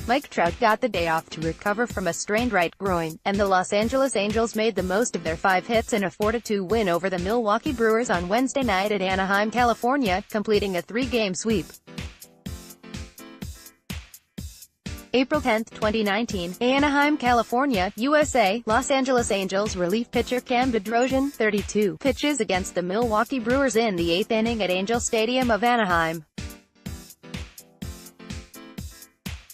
Mike Trout got the day off to recover from a strained right groin, and the Los Angeles Angels made the most of their 5 hits and a 4-2 win over the Milwaukee Brewers on Wednesday night at Anaheim, California, completing a 3-game sweep. April 10, 2019, Anaheim, California, USA. Los Angeles Angels relief pitcher Cam Bedrosian, 32, pitches against the Milwaukee Brewers in the 8th inning at Angel Stadium of Anaheim.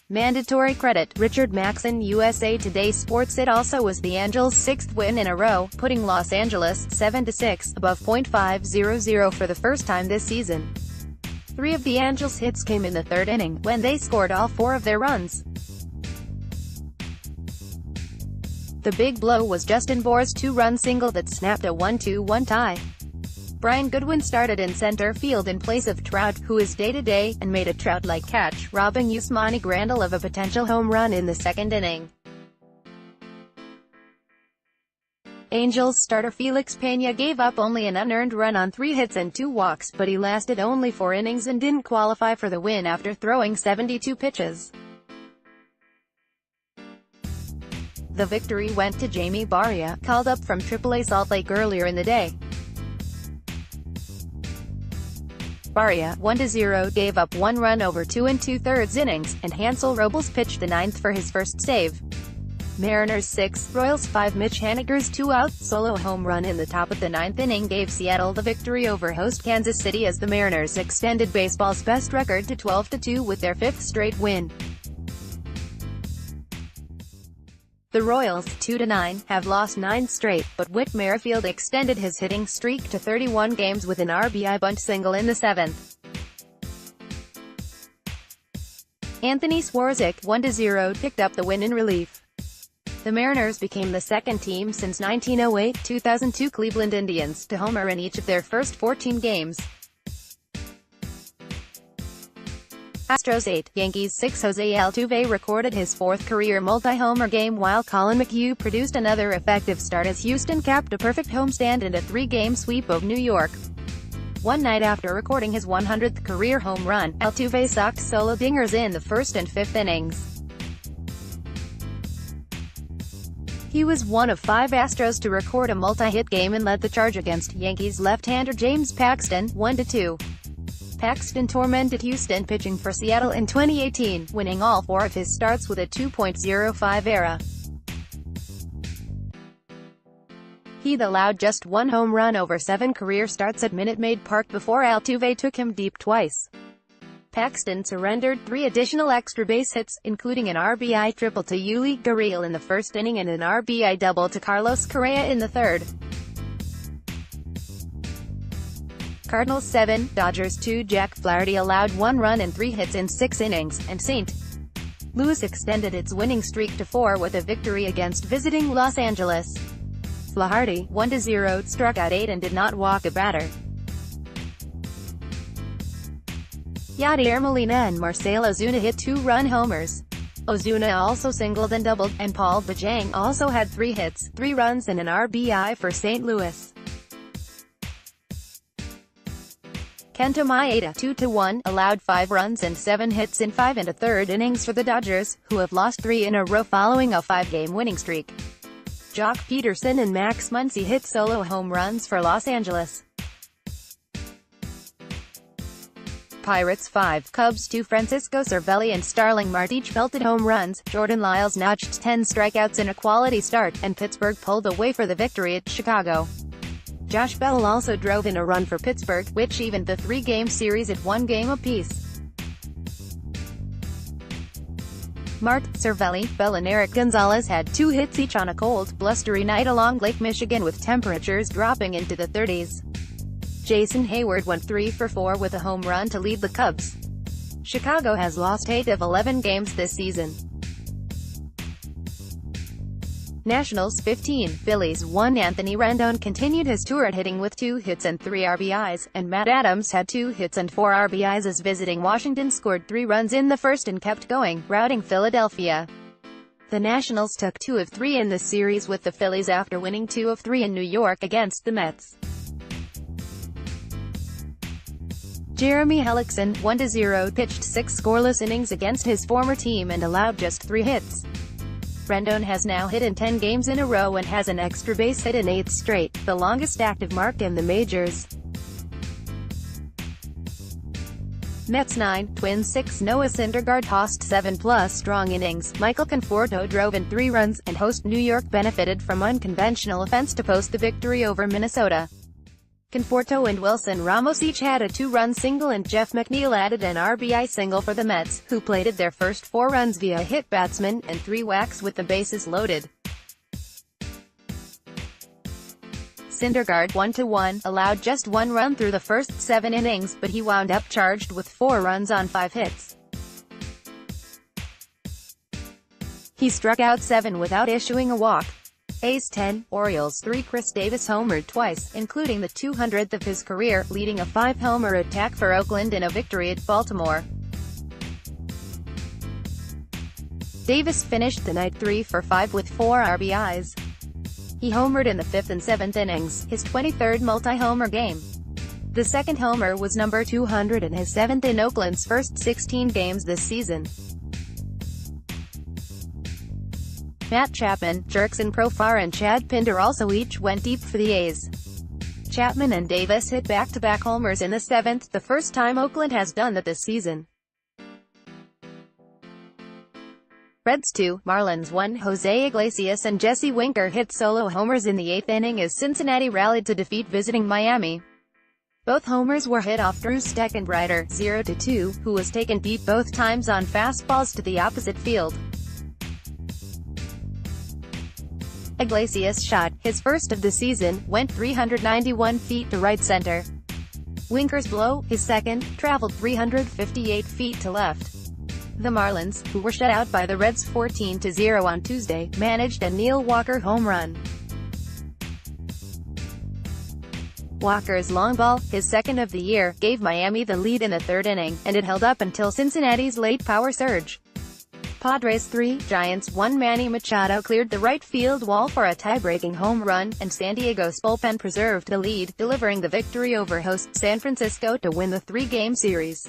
Mandatory credit, Richard Mackson-USA Today SportsIt. Also was the Angels' 6th win in a row, putting Los Angeles, 7-6, above .500 for the first time this season. 3 of the Angels' hits came in the 3rd inning, when they scored all 4 of their runs. The big blow was Justin Bour's 2-run single that snapped a 1-1 tie. Brian Goodwin started in center field in place of Trout, who is day-to-day, and made a Trout-like catch, robbing Yasmani Grandal of a potential home run in the 2nd inning. Angels starter Felix Peña gave up only an unearned run on 3 hits and 2 walks, but he lasted only 4 innings and didn't qualify for the win after throwing 72 pitches. The victory went to Jamie Barria, called up from AAA Salt Lake earlier in the day. Barria, 1-0, gave up 1 run over 2 2/3 innings, and Hansel Robles pitched the 9th for his first save. Mariners 6, Royals 5. Mitch Haniger's 2-out solo home run in the top of the 9th inning gave Seattle the victory over host Kansas City as the Mariners extended baseball's best record to 12-2 with their 5th straight win. The Royals, 2-9, have lost 9 straight, but Whit Merrifield extended his hitting streak to 31 games with an RBI bunt single in the 7th. Anthony Swarzak, 1-0, picked up the win in relief. The Mariners became the 2nd team since 1908-2002 Cleveland Indians to homer in each of their first 14 games. Astros 8, Yankees 6. Jose Altuve recorded his 4th career multi-homer game while Colin McHugh produced another effective start as Houston capped a perfect homestand and a 3-game sweep of New York. One night after recording his 100th career home run, Altuve socked solo dingers in the 1st and 5th innings. He was one of 5 Astros to record a multi-hit game and led the charge against Yankees left-hander James Paxton, 1-2. Paxton tormented Houston pitching for Seattle in 2018, winning all 4 of his starts with a 2.05 ERA. He'd allowed just 1 home run over 7 career starts at Minute Maid Park before Altuve took him deep twice. Paxton surrendered 3 additional extra base hits, including an RBI triple to Yuli Gurriel in the 1st inning and an RBI double to Carlos Correa in the 3rd. Cardinals 7, Dodgers 2. Jack Flaherty allowed 1 run and 3 hits in 6 innings, and St. Louis extended its winning streak to 4 with a victory against visiting Los Angeles. Flaherty, 1-0, struck out 8 and did not walk a batter. Yadier Molina and Marcell Ozuna hit 2-run homers. Ozuna also singled and doubled, and Paul Bajang also had 3 hits, 3 runs and an RBI for St. Louis. Kento Maeda, 2-1, allowed 5 runs and 7 hits in 5 1/3 innings for the Dodgers, who have lost 3 in a row following a 5-game winning streak. Jock Peterson and Max Muncy hit solo home runs for Los Angeles. Pirates 5, Cubs 2. Francisco Cervelli and Starling Marte each belted home runs. Jordan Lyles notched 10 strikeouts in a quality start, and Pittsburgh pulled away for the victory at Chicago. Josh Bell also drove in a run for Pittsburgh, which evened the 3-game series at 1 game apiece. Marte, Cervelli, Bell and Eric Gonzalez had 2 hits each on a cold, blustery night along Lake Michigan with temperatures dropping into the 30s. Jason Hayward went 3 for 4 with a home run to lead the Cubs. Chicago has lost 8 of 11 games this season. Nationals 15, Phillies 1. Anthony Rendon continued his tour at hitting with 2 hits and 3 RBIs, and Matt Adams had 2 hits and 4 RBIs as visiting Washington scored 3 runs in the 1st and kept going, routing Philadelphia. The Nationals took 2 of 3 in this series with the Phillies after winning 2 of 3 in New York against the Mets. Jeremy Hellickson, 1-0, pitched 6 scoreless innings against his former team and allowed just 3 hits. Rendon has now hit in 10 games in a row and has an extra base hit in 8 straight, the longest active mark in the majors. Mets 9, Twins 6. Noah Syndergaard tossed 7+ strong innings. Michael Conforto drove in 3 runs, and host New York benefited from unconventional offense to post the victory over Minnesota. Conforto and Wilson Ramos each had a 2-run single, and Jeff McNeil added an RBI single for the Mets, who plated their first 4 runs via a hit batsman and 3 whacks with the bases loaded. Syndergaard, 1-1, allowed just 1 run through the first 7 innings, but he wound up charged with 4 runs on 5 hits. He struck out 7 without issuing a walk. A's 10, Orioles 3. Chris Davis homered twice, including the 200th of his career, leading a 5-homer attack for Oakland in a victory at Baltimore. Davis finished the night 3 for 5 with 4 RBIs. He homered in the 5th and 7th innings, his 23rd multi-homer game. The second homer was number 200 and his 7th in Oakland's first 16 games this season. Matt Chapman, Jurickson Profar and Chad Pinder also each went deep for the A's. Chapman and Davis hit back-to-back homers in the 7th, the first time Oakland has done that this season. Reds 2, Marlins 1. Jose Iglesias and Jesse Winker hit solo homers in the 8th inning as Cincinnati rallied to defeat visiting Miami. Both homers were hit off Drew Steckenrider, 0-2, who was taken deep both times on fastballs to the opposite field. Iglesias' shot, his first of the season, went 391 feet to right center. Winker's blow, his second, traveled 358 feet to left. The Marlins, who were shut out by the Reds 14-0 on Tuesday, managed a Neil Walker home run. Walker's long ball, his second of the year, gave Miami the lead in the 3rd inning, and it held up until Cincinnati's late power surge. Padres 3, Giants 1. Manny Machado cleared the right field wall for a tie-breaking home run, and San Diego's bullpen preserved the lead, delivering the victory over host San Francisco to win the 3-game series.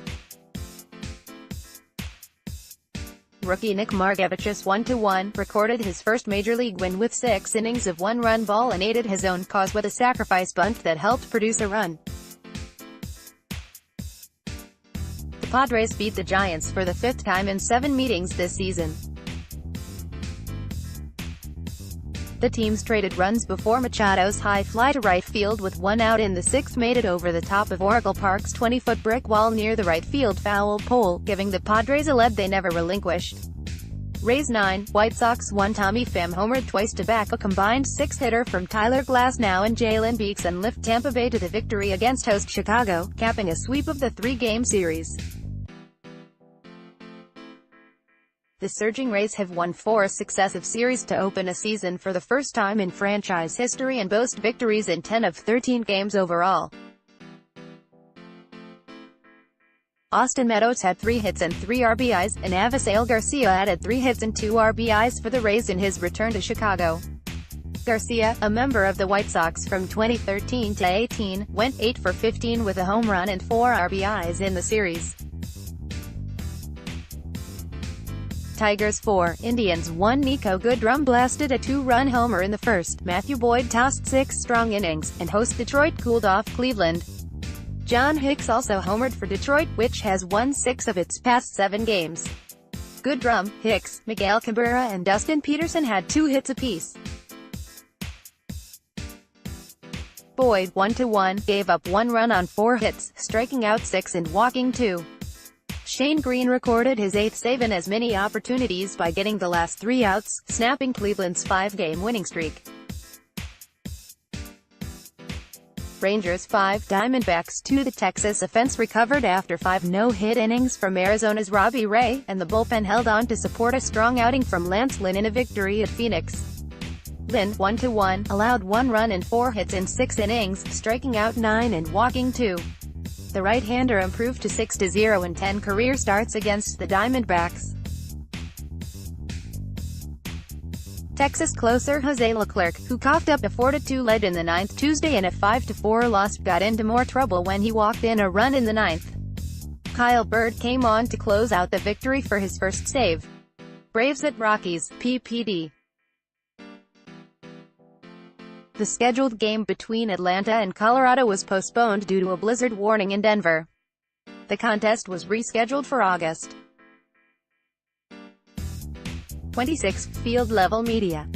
Rookie Nick Margevich's 1-1 recorded his first major league win with 6 innings of 1-run ball and aided his own cause with a sacrifice bunt that helped produce a run. The Padres beat the Giants for the 5th time in 7 meetings this season. The teams traded runs before Machado's high fly to right field with 1 out in the 6th made it over the top of Oracle Park's 20-foot brick wall near the right field foul pole, giving the Padres a lead they never relinquished. Rays 9, White Sox 1. Tommy Pham homered twice to back a combined 6-hitter from Tyler Glasnow and Jalen Beeks and lift Tampa Bay to the victory against host Chicago, capping a sweep of the 3-game series. The surging Rays have won 4 successive series to open a season for the first time in franchise history and boast victories in 10 of 13 games overall. Austin Meadows had 3 hits and 3 RBIs, and Avisail Garcia added 3 hits and 2 RBIs for the Rays in his return to Chicago. Garcia, a member of the White Sox from 2013 to 18, went 8 for 15 with a home run and 4 RBIs in the series. Tigers 4, Indians 1. Nico Goodrum blasted a 2-run homer in the first. Matthew Boyd tossed 6 strong innings, and host Detroit cooled off Cleveland. John Hicks also homered for Detroit, which has won 6 of its past 7 games. Goodrum, Hicks, Miguel Cabrera and Dustin Peterson had 2 hits apiece. Boyd, 1-1, gave up 1 run on 4 hits, striking out 6 and walking 2. Shane Green recorded his 8th save in as many opportunities by getting the last 3 outs, snapping Cleveland's 5-game winning streak. Rangers 5, Diamondbacks 2. The Texas offense recovered after 5 no-hit innings from Arizona's Robbie Ray, and the bullpen held on to support a strong outing from Lance Lynn in a victory at Phoenix. Lynn, 1-1, allowed 1 run and 4 hits in 6 innings, striking out 9 and walking 2. The right-hander improved to 6-0 in 10 career starts against the Diamondbacks. Texas closer Jose Leclerc, who coughed up a 4-2 lead in the 9th Tuesday and a 5-4 loss, got into more trouble when he walked in a run in the 9th. Kyle Bird came on to close out the victory for his first save. Braves at Rockies, PPD. The scheduled game between Atlanta and Colorado was postponed due to a blizzard warning in Denver. The contest was rescheduled for August 26. Field Level Media.